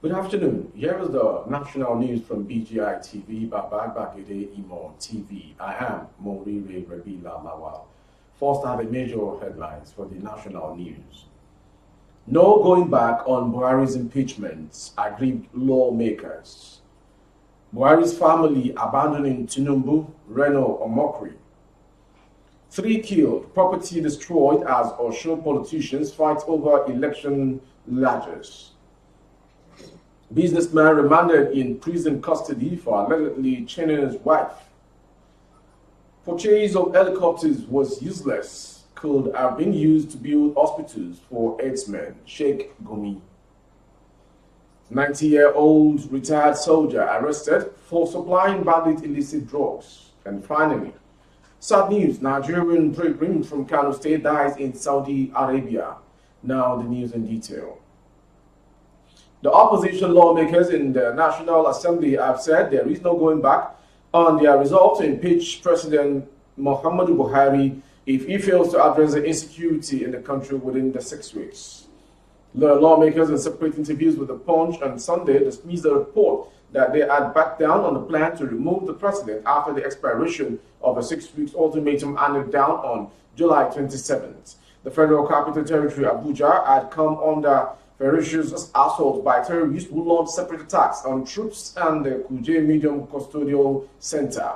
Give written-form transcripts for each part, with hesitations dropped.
Good afternoon. Here is the national news from BGI TV, Babagide Imo TV. I am Morire Rebila Lawal. First, I have a major headlines for the national news. No going back on Buhari's impeachment, aggrieved lawmakers. Buhari's family abandoning Tinubu, Reno or mockery. 3 killed, property destroyed as Osun politicians fight over election ladders. Businessman remanded in prison custody for allegedly chaining his wife. Purchase of helicopters was useless, could have been used to build hospitals for AIDS men, Sheikh Gumi. 90-year-old retired soldier arrested for supplying bandit illicit drugs. And finally, sad news, Nigerian pilgrim from Kano State dies in Saudi Arabia. Now the news in detail. The opposition lawmakers in the National Assembly have said there is no going back on their resolve to impeach President Muhammadu Buhari if he fails to address the insecurity in the country within the 6 weeks. The lawmakers in separate interviews with The Punch on Sunday dismissed the report that they had backed down on the plan to remove the president after the expiration of a 6 weeks ultimatum handed down on July 27th. The Federal Capital Territory, Abuja, had come under ferocious assault by terrorists who launched separate attacks on troops and the Kuje Medium Custodial Center.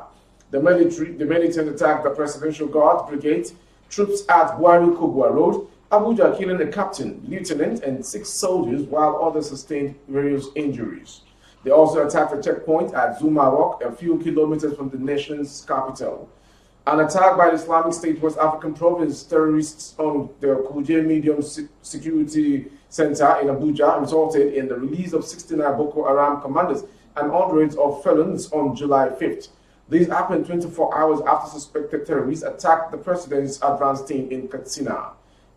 The militant attacked the Presidential Guard Brigade troops at Buhari Kogwa Road, Abuja, killing a captain, lieutenant, and 6 soldiers, while others sustained various injuries. They also attacked a checkpoint at Zuma Rock, a few kilometers from the nation's capital. An attack by the Islamic State West African Province terrorists on the Kuje Medium Security Center in Abuja resulted in the release of 69 Boko Haram commanders and hundreds of felons on July 5th. This happened 24 hours after suspected terrorists attacked the president's advance team in Katsina.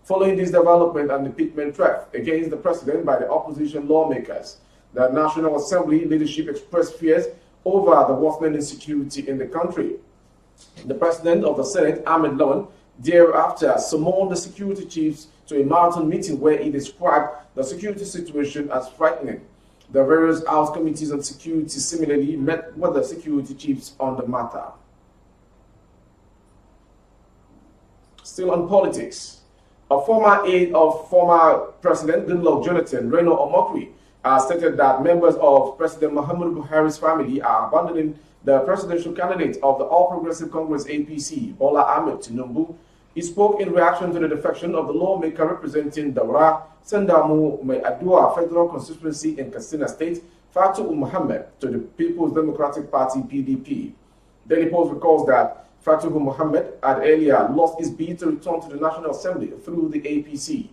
Following this development and impeachment threat against the president by the opposition lawmakers, the National Assembly leadership expressed fears over the worsening insecurity in the country. The president of the Senate, Ahmed Lawan, thereafter summoned the security chiefs to a marathon meeting where he described the security situation as frightening. The various House committees on security similarly met with the security chiefs on the matter. Still on politics, a former aide of former President Goodluck Jonathan, Reno Omokri, stated that members of President Muhammadu Buhari's family are abandoning the presidential candidate of the All Progressive Congress APC, Bola Ahmed Tinubu. He spoke in reaction to the defection of the lawmaker representing Daura Sendamu Adua Federal Constituency in Katsina State, Fatu Muhammad, to the People's Democratic Party (PDP). Daily Post recalls that Fatu Muhammad had earlier lost his bid to return to the National Assembly through the APC.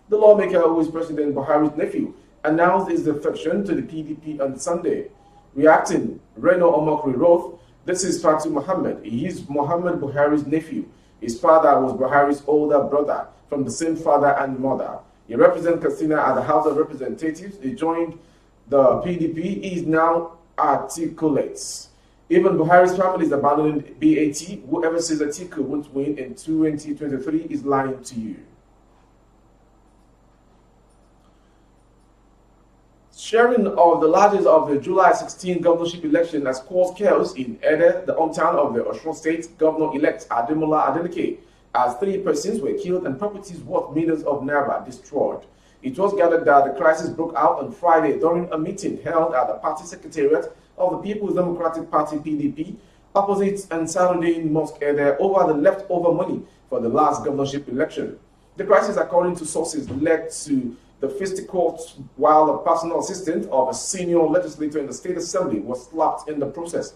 The lawmaker, who is President Buhari's nephew, announced his defection to the PDP on Sunday. Reacting, Reno Omokri wrote, "This is Fatu Muhammad. He is Muhammad Buhari's nephew. His father was Buhari's older brother from the same father and mother. He represents Katsina at the House of Representatives. He joined the PDP. He is now articulate. Even Buhari's family is abandoning BAT. Whoever says Atiku won't win in 2023 is lying to you." Sharing of the ladders of the July 16 governorship election has caused chaos in Ede, the hometown of the Osun State Governor-elect Ademola Adeleke, as 3 persons were killed and properties worth millions of naira destroyed. It was gathered that the crisis broke out on Friday during a meeting held at the party secretariat of the People's Democratic Party (PDP) opposite Ansarudin Mosque Ede over the leftover money for the last governorship election. The crisis, according to sources, led to the fisticuffs while a personal assistant of a senior legislator in the State Assembly was slapped in the process.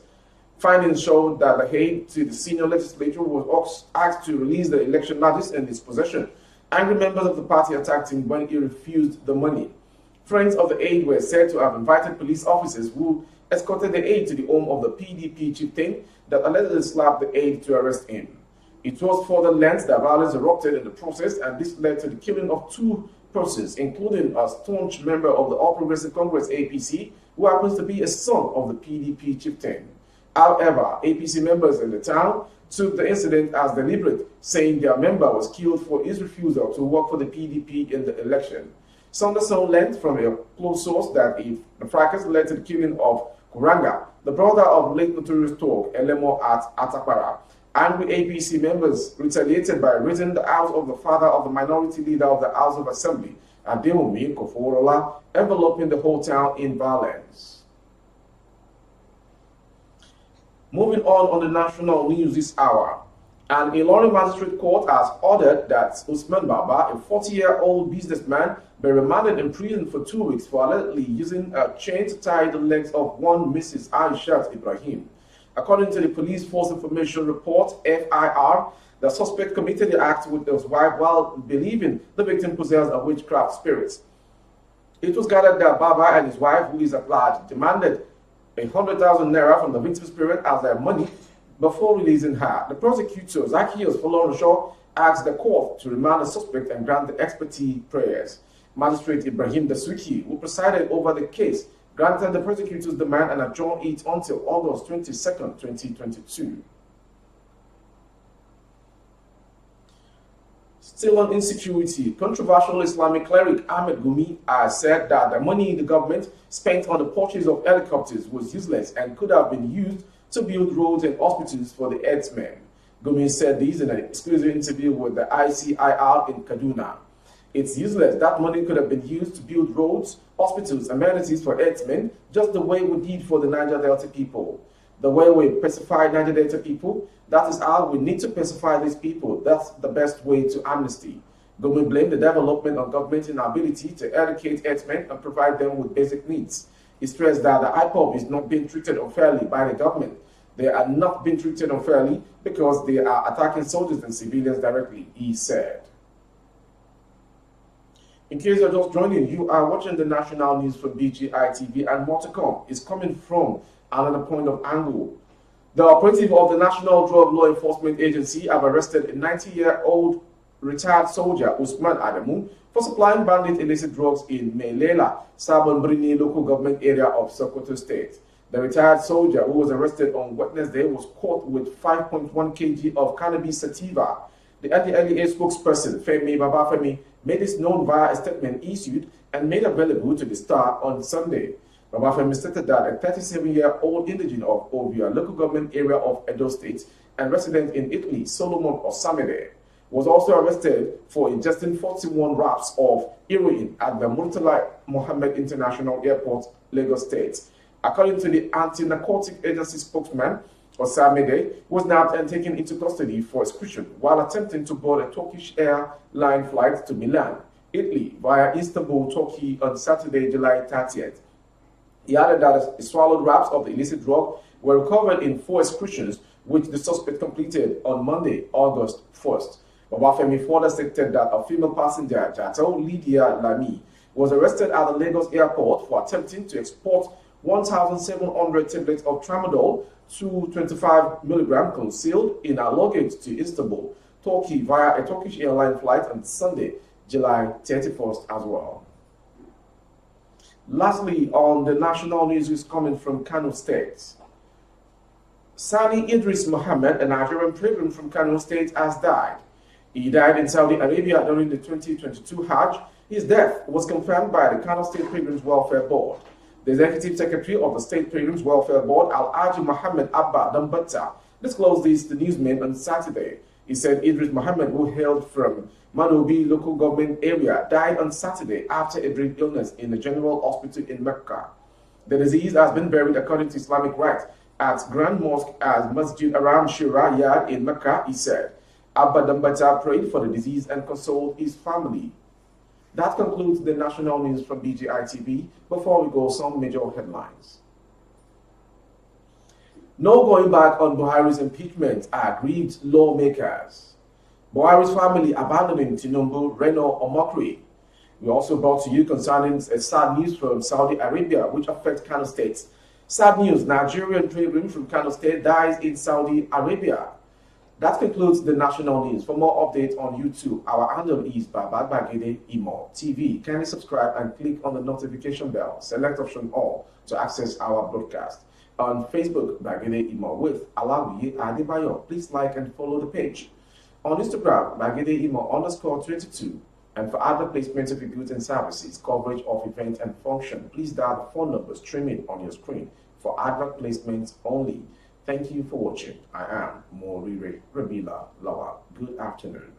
Findings showed that the aide to the senior legislator was asked to release the election ladders in his possession. Angry members of the party attacked him when he refused the money. Friends of the aide were said to have invited police officers who escorted the aide to the home of the PDP chieftain that allegedly slapped the aide to arrest him. It was further learned that violence erupted in the process, and this led to the killing of 2 persons, including a staunch member of the All Progressive Congress APC, who happens to be a son of the PDP chieftain. However, APC members in the town took the incident as deliberate, saying their member was killed for his refusal to work for the PDP in the election. Sanderson learned from a close source that if the fracas led to the killing of Kuranga, the brother of late notorious Talk, Elemo at Atapara, angry APC members retaliated by raiding the house of the father of the minority leader of the House of Assembly, Adewumi Koforola, enveloping the whole town in violence. Moving on the national news this hour. An Ilorin Magistrate Court has ordered that Usman Baba, a 40-year-old businessman, be remanded in prison for 2 weeks for allegedly using a chain to tie the legs of one Mrs. Aishat Ibrahim. According to the Police Force Information Report, FIR, the suspect committed the act with his wife while believing the victim possessed a witchcraft spirit. It was gathered that Baba and his wife, who is at large, demanded 100,000 naira from the victim's spirit as their money before releasing her. The prosecutor, Zacchaeus Folorenshaw, asked the court to remand the suspect and grant the expertise prayers. Magistrate Ibrahim Dasuki, who presided over the case, granted the prosecutor's demand and adjourned it until August 22, 2022. Still on insecurity, controversial Islamic cleric Ahmed Gumi has said that the money the government spent on the purchase of helicopters was useless and could have been used to build roads and hospitals for the herdsmen. Gumi said this in an exclusive interview with the ICIR in Kaduna. It's useless. That money could have been used to build roads, hospitals, amenities for herdsmen, just the way we did for the Niger Delta people. The way we pacify Niger Delta people, that is how we need to pacify these people. That's the best way to amnesty. Gumi blamed the development of government's inability to educate herdsmen and provide them with basic needs. He stressed that the IPOB is not being treated unfairly by the government. They are not being treated unfairly because they are attacking soldiers and civilians directly, he said. In case you're just joining, you are watching the national news from BGI TV, and more to come is coming from another point of angle. The operative of the National Drug Law Enforcement Agency have arrested a 90-year-old retired soldier, Usman Adamu, for supplying bandit illicit drugs in Melela, Sabon Brini local government area of Sokoto State. The retired soldier, who was arrested on Wednesday, was caught with 5.1 kg of cannabis sativa. The NDLEA spokesperson, Femi Babafemi, made this known via a statement issued and made available to the Star on Sunday. Babafemi stated that a 37-year-old indigene of Ovia, local government area of Edo State, and resident in Italy, Solomon Osamede, was also arrested for ingesting 41 wraps of heroin at the Murtala Mohammed International Airport, Lagos State. According to the anti-narcotic agency spokesman, Osamede was nabbed and taken into custody for exclusion while attempting to board a Turkish airline flight to Milan, Italy, via Istanbul, Turkey on Saturday, July 30th. He added that the swallowed wraps of the illicit drug were recovered in 4 excursions, which the suspect completed on Monday, August 1st. Babafemi further stated that a female passenger, Jato Lydia Lamy, was arrested at the Lagos airport for attempting to export 1,700 tablets of tramadol, 225 milligrams concealed in her luggage to Istanbul, Turkey, via a Turkish airline flight on Sunday, July 31st as well. Lastly, on the national news is coming from Kano State. Sani Idris Mohammed, a Nigerian pilgrim from Kano State, has died. He died in Saudi Arabia during the 2022 Hajj. His death was confirmed by the Kano State Pilgrims Welfare Board. The Executive Secretary of the State Pilgrims Welfare Board, Al-Aji Mohammed Abba Dambata, disclosed this to newsmen on Saturday. He said Idris Mohammed, who hailed from Madobi local government area, died on Saturday after a brief illness in a general hospital in Mecca. The disease has been buried according to Islamic rites at Grand Mosque as Masjid Aram Shura Yard in Mecca, he said. Abba Dambata prayed for the disease and consoled his family. That concludes the national news from BGI TV. Before we go, some major headlines. No going back on Buhari's impeachment, aggrieved lawmakers. Buhari's family abandoning Tinubu, Reno, or mockery. We also brought to you concerning sad news from Saudi Arabia, which affects Kano State. Sad news, Nigerian pilgrim from Kano State dies in Saudi Arabia. That concludes the national news. For more updates on YouTube, our handle is Bagede Imo TV. Kindly subscribe and click on the notification bell. Select option all to access our broadcast. On Facebook, Bagede Imo with Alawiye Adebayo. Please like and follow the page. On Instagram, Bagede Imo _22. And for advert placements of your goods and services, coverage of events and function, please dial the phone number streaming on your screen for advert placements only. Thank you for watching. I am Morire Rabila Lawa. Good afternoon.